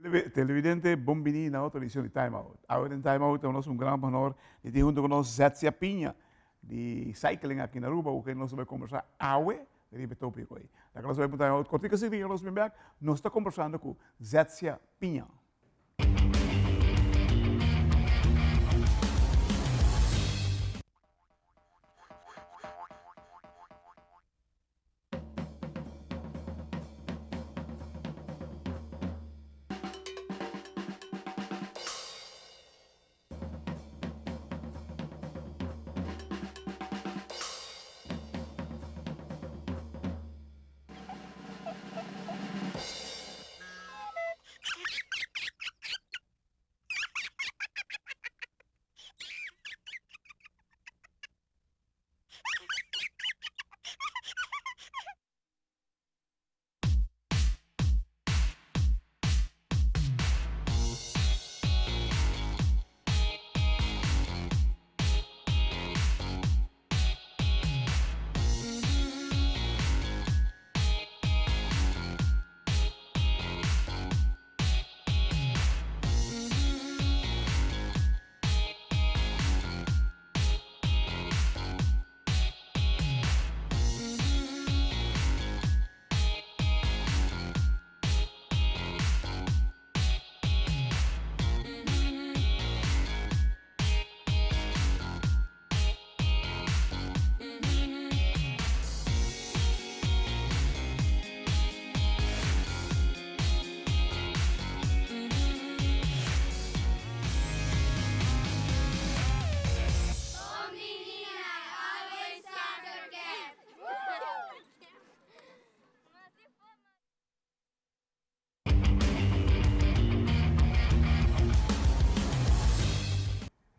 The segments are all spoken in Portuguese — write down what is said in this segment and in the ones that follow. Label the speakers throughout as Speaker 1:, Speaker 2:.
Speaker 1: Televidente, bombini na outra edição de Time Out. Agora em Time Out temos um grande honor de ter junto conosco Zetsia Pinha, de cycling aqui na Aruba, o que nós vamos conversar aue, de tópico aí. Daí nós vamos para Time Out, cortica assim, nós vamos back, nós estamos conversando com Zetsia Pinha.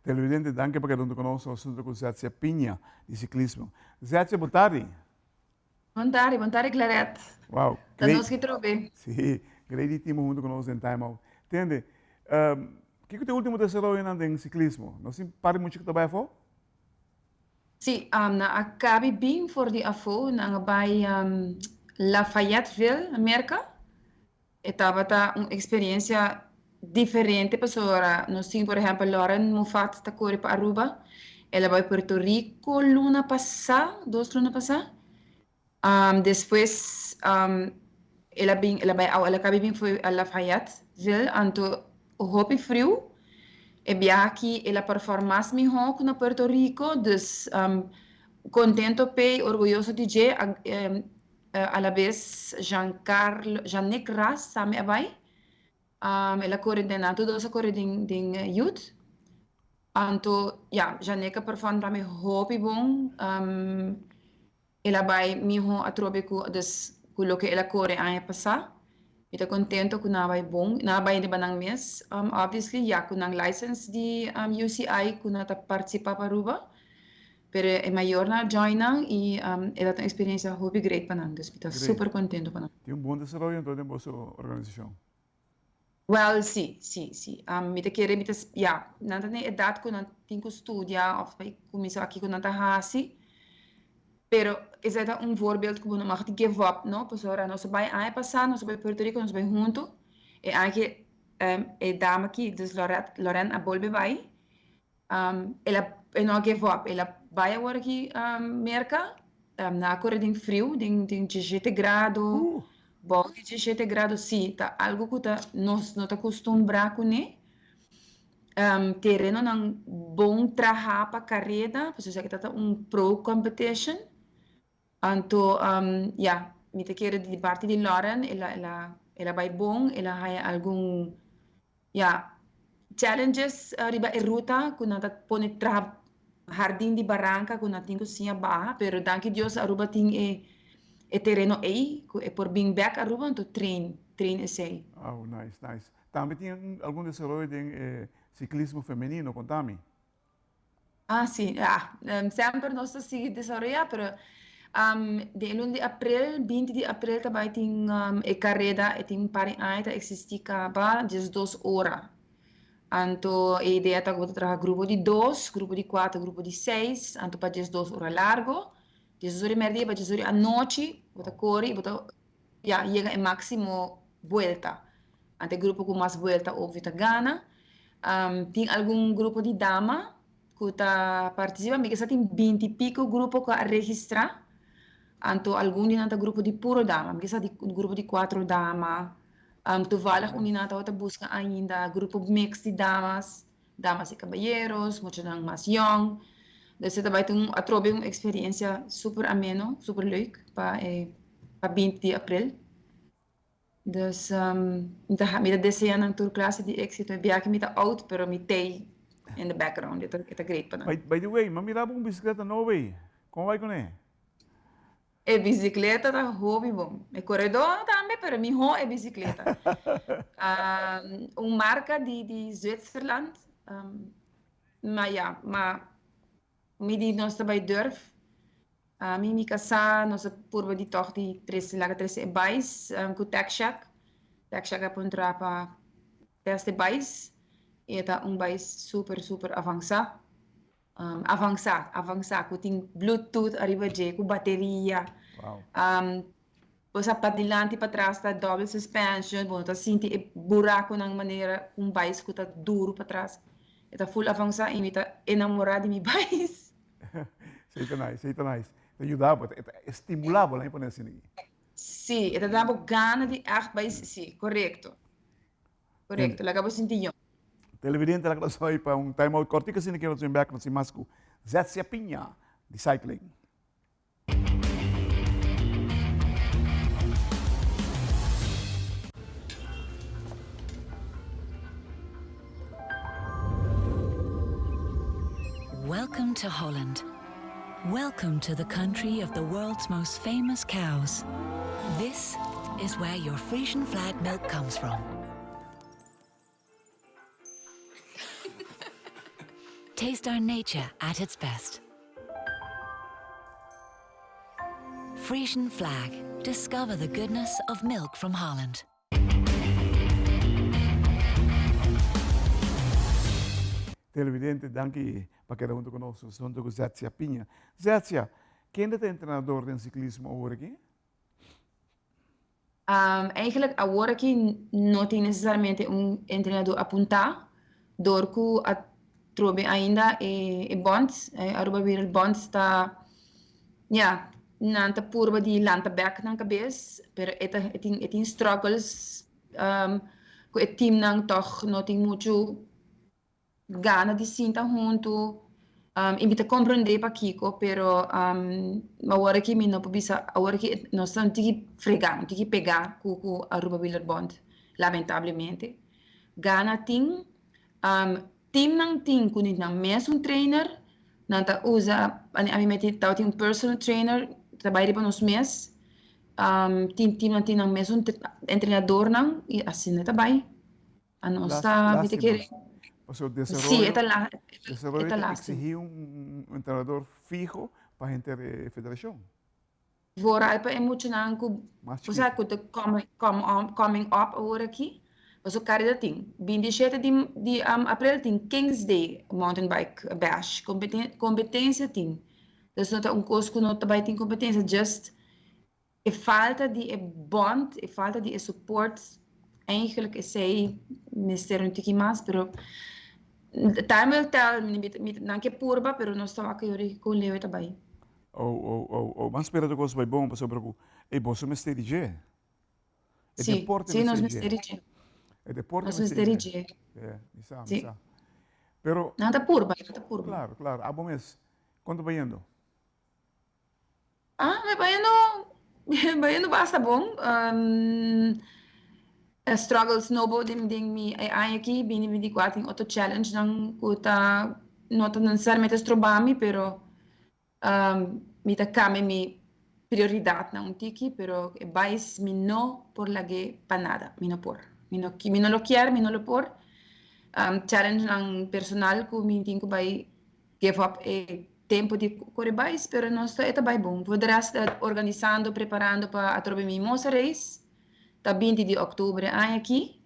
Speaker 1: Televidente, danke por estar conosco, assunto com Zetsia Pinha, de ciclismo. Zetsia, boa tarde.
Speaker 2: Boa tarde, Clarette.
Speaker 1: Wow,
Speaker 2: Da nós que trove.
Speaker 1: Sim, grande time junto conosco em Time Out. Entende? O que é o teu último desenvolvimento em ciclismo? Não se pare muito que trabalha fora?
Speaker 2: Sim, na acabi bem for de afo, na by Lafayetteville, América. Estava uma experiência diferente, pessoa. Nós tínhamos, por exemplo, Lauren Mufat, está correndo para Aruba. Ela vai para Porto Rico, luna passada, 2 lunas passadas. Depois, ela acabou bem foi a Lafayetteville, anto o hobby frio. E aqui ela performance melhor na Porto Rico, dus contento pe orgulhoso de je a la vez Jean-Nic Ras sami abay ela coordenato dosa coordening youth anto ja Jean-Nic perform para me hobby bom ela vai miho atrobe ku dus kulo que ela corre ano passado. Ito contento ko na bay bom, na bay di ba ng mes? Obviously, ya ko ng license di UCI ko na ta participa pa Aruba. Pero é maior na join nang e ela tem experiência hobby great pa nang. Dus ito super contento pa nang.
Speaker 1: Tem bom desenvolvimento dentro da sua organização.
Speaker 2: Well, sim. Mita kere mita, ya, nanta na edad ko na tinko studia, of may kumisa aqui ko na tahasi. Pero is het een voorbeeld que mag te give up, no? Pessoa, nós vai aí passar, nós vai Porto Rico, nós vai junto. E aí e dama aqui, dus Lorena a bolbe vai. Ela não give up, ela vai agora aqui merca, na cor de frio, de 17 graus, bom de 17 graus, sim, tá algo que tá nós não tá acostumbrado com né. Terreno não bom trabalhar para carreira, pessoa que tá pro competition. Anto, mita kere di parte di Lauren, ela vai bom, ela hay algum, challenges riba e ruta, kung pone tra jardín di barranca, kung natin ko siya baha, pero danke Dios, Aruba ting e terreno e por being back Aruba, to train e sei.
Speaker 1: Oh, nice. Também tem algum desenvolvimento em ciclismo feminino, contame?
Speaker 2: Sim, sempre nós se desenvolve, pero de 1 de abril, 20 de abril também tem a carreira e tem para ainda existir caba 2 horas. Então, a ideia é que vou trabalhar grupo de 2, grupo de 4, grupo de 6, então para 2 horas largo, 2 horas e meia, para 2 horas à noite, vou correr, vou chega em máximo volta. ante grupo com mais volta over ta Ghana. Tem algum grupo de dama que tá participa, mas que tem 20 e pico grupo que a registrar. Anto algum de nanta grupo de puro dama, mas que tem grupo de 4 dama. Toevallig um nanta outra busca ainda grupo mix de damas e caballeros, muitos não mais young. Dus het bij toen atrobe uma experiência super ameno, super leuk, para 20 de abril. Dus então me desejo na tour classe de éxito, eu biak me oud, pero me tei in the background, itu great para.
Speaker 1: By the way, mamira bong bicicleta no way. Como vai com ele?
Speaker 2: E bicicleta tá hobby bom. E corredor também, pero mi ho é bicicleta. Marca de Zwitserland, maar ja, maar me die nós também durf. Mi casa, nós purba de toch die laga três e bais, com Tech-Shack é para entrar para teste bais. E tá bais super avançado. Avançado, que tem Bluetooth arriba de com bateria.
Speaker 1: Wow.
Speaker 2: Você para adiante e para trás tá double suspension, bom, tá senti buraco na maneira bais que tá duro para trás. E tá full avançado e me tá enamorado de mi bais.
Speaker 1: Seita nice. Te ajudava, estimulava lá em poner assim.
Speaker 2: Sim, e dava gana de bais, sim, correto. Correto, lá acabou sentindo.
Speaker 1: Televidente, lá só aí para time out cortico, assim que nós vamos back no Simasco. Zetsia Pinha, de cycling.
Speaker 3: Welcome to Holland. Welcome to the country of the world's most famous cows. This is where your Frisian flag milk comes from. Taste our nature at its best. Frisian flag. Discover the goodness of milk from Holland.
Speaker 1: Televidente, danke para quedar junto conosco, junto com Zetsia Pinha. Zetsia, quem é o treinador de ciclismo agora aqui?
Speaker 2: Eigenlijk, agora aqui não tem necessariamente treinador apontar, door que a trobe ainda e bond, Aruba weer bond está, ja, nanta purba de lanta back na cabeça, pero tem struggles, com o team não toch não tem muito gana de sinta junto, invita a compreender para Kiko, pero agora que me não precisa, agora que nós estamos que fregar, tem que pegar com a Aruba Wheeler Bond, lamentavelmente. Gana tem, team não tem, quando não mesmo trainer, não tá usa, a mim mete tem personal trainer, trabalha para nós mês, team não tem mesmo treinador não, e assim não tá bem. A nossa, me te querer.
Speaker 1: O sea, desarrollo,
Speaker 2: Sí,
Speaker 1: desarrollo
Speaker 2: esta
Speaker 1: exigir un entrenador fijo para gente de federación.
Speaker 2: Vooral para emocionar com, você sabe, coming up agora aqui, você carrega tem, 27 de abril tem Kings Day Mountain Bike Bash, competência tem, então não é coisa que não também tem competência, just a falta de bond, a falta de support, eigenlijk is zij mister un tiki mais, pero time will tell, não que purba, pero não estava aqui hoje com Leo também.
Speaker 1: Mas espera de coisa bem bom para sobre o é bom se mestre DJ.
Speaker 2: Sim, sim, nós mestre DJ.
Speaker 1: É deporte
Speaker 2: nós mestre DJ.
Speaker 1: É, isso. Pero
Speaker 2: nada purba.
Speaker 1: Claro. Ah, bom mês. Quanto vai indo?
Speaker 2: Vai indo basta bom. Struggle snowboarding ding mi aqui bini 24 em outro challenge não kuta não necessariamente strobami pero mi ta kame mi prioridade não tiki pero vais mi no por la que para nada mi no por mi no lo quiero mi no lo por challenge não personal ku mi tinko vai give up tempo de correr mais pero não está eta vai bom poderá estar organizando preparando para a trobe mi moça race da 20 de outubro aqui,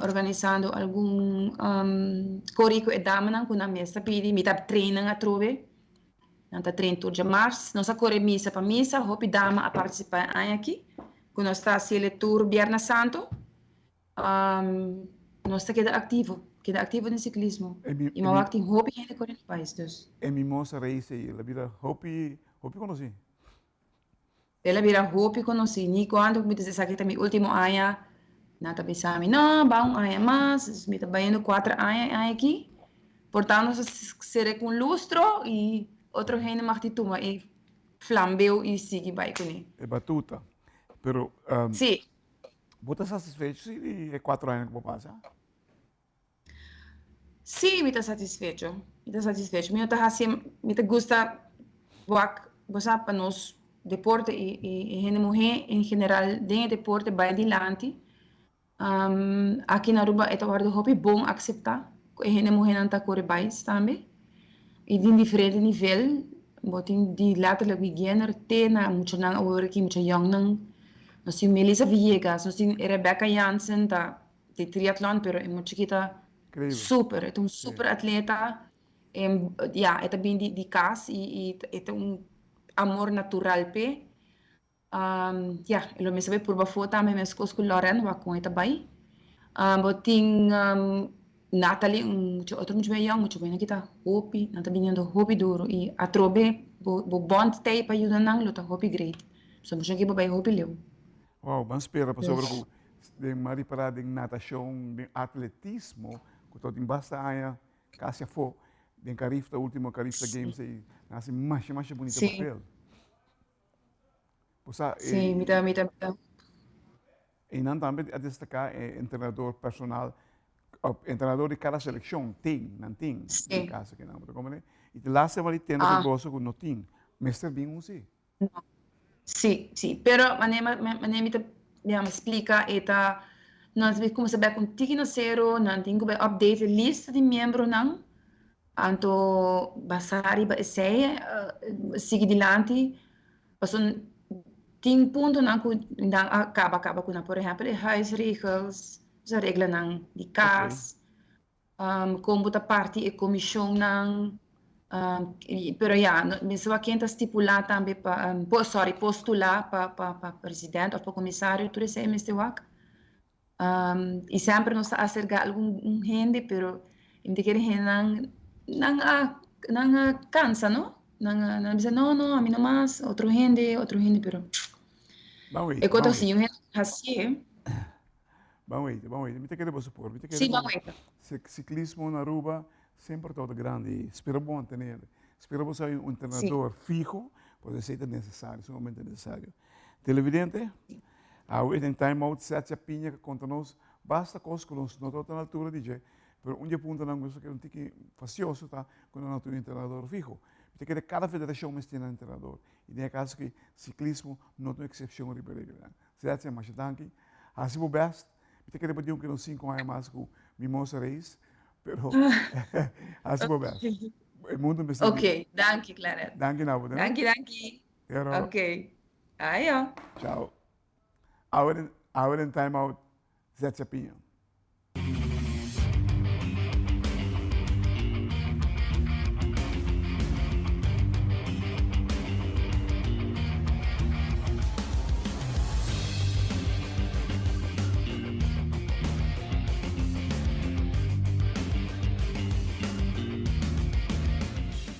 Speaker 2: organizando algum corrico e dama com a mesa pedi, me tá treinando a trove, não tá treinando de março, nós corre missa para missa, hope dama a participar aqui, com nós está se tour Viernes Santo, nós queda ativo no ciclismo. E
Speaker 1: mi,
Speaker 2: mas tem hobby ainda com o país, dus.
Speaker 1: mi moça race aí, ela vira hopi conheci.
Speaker 2: Ela vira hobby conheci, ni quando me diz aqui também último ano, nada pensava, não, bom ano mais, me tá bem 4 anos aqui. Portanto, será com lustro e outro gente mais de tuma e flambeu e sigue vai com ele.
Speaker 1: É batuta. Pero,
Speaker 2: Sim,
Speaker 1: você está satisfeito se é 4 anos que vou passar?
Speaker 2: sim, me está satisfeito. Me está satisfeito. Me está assim, me está gusta você para nós deporte e gente mulher em geral dentro deporte vai adiante. Aqui na Aruba é um hobby bom aceitar. E gente mulher não está correndo mais também. E de diferente nível, botin de letterlijk beginner tena muito nang agora que muito young nang nós temos Melissa Viegas, nós temos Rebecca Jansen da de triatlon, pero é muito chiquita
Speaker 1: Incrível.
Speaker 2: super, é um
Speaker 1: Sim.
Speaker 2: super atleta, é também de casa e é um amor natural pe, ele me sabe por bafo também mas com Lauren wa com eta bai, botin Natalie, outro muito bem young, muito bem na kita hopi, nanta binhando hopi duro e a trobe bo bond tei para ajudar nang luta hopi great, so muito que babai hopi leu.
Speaker 1: Wow, vamos esperar para sobre
Speaker 2: Yes.
Speaker 1: de mari para de natação, de atletismo, que todo em basta aia, Cássia fo, de carifta último carifta games aí, nasce mais bonita
Speaker 2: Sim,
Speaker 1: papel. Posa
Speaker 2: sim, mita.
Speaker 1: e não também a destacar treinador personal, treinador de cada seleção não tem, em
Speaker 2: Sim.
Speaker 1: casa que não, como né? E de lá se vai tendo que gosto com não tem, mestre bem um sim.
Speaker 2: Sì, sì, però mi explica eta non sabe como saber com tiki no zero, não tem como update a lista de membros não, anto basari ba essay sigue dilante, passou tem ponto não que não acaba com por exemplo huisregels, as regras não de casa, como da parte e comissão não. Pero ja, mi se va a stipular também para, postular para presidente ou para comissário, tudo isso é este wak. E sempre nos acerca algum gente, pero eu te quero gente não cansa, não? Não diz não, a mim não mais, outro gente, pero
Speaker 1: Vamos
Speaker 2: é
Speaker 1: ver,
Speaker 2: quando
Speaker 1: vamos ver.
Speaker 2: assim, eu assim,
Speaker 1: Vamos ver. Me te quero você supor, me te
Speaker 2: sim,
Speaker 1: quero
Speaker 2: vamos ver.
Speaker 1: ciclismo na Aruba sempre todo grande. Espero bom ter. Espero você um
Speaker 2: Sim,
Speaker 1: treinador fijo, pode ser necessário, sumamente necessário. Televidente, a em time out sete a pinha que conta nós, basta coisa que nós não estou na altura de dizer, pero um dia ponto não gosto que não tique facioso tá quando não tem um treinador fijo. Me te quero cada federação mas tem um treinador. E nem caso que ciclismo não tem exceção de regra. Sete a mais tanque, assim o best. Me quero pedir que não 5 anos mais com Mimosa Reis, pero assim o best. O mundo me está
Speaker 2: Ok, danke, Claret.
Speaker 1: Danke, Nabo, né?
Speaker 2: Danke.
Speaker 1: Pero,
Speaker 2: Ok. Aí, ó.
Speaker 1: tchau. Ahora em time out, Zé Chapinha.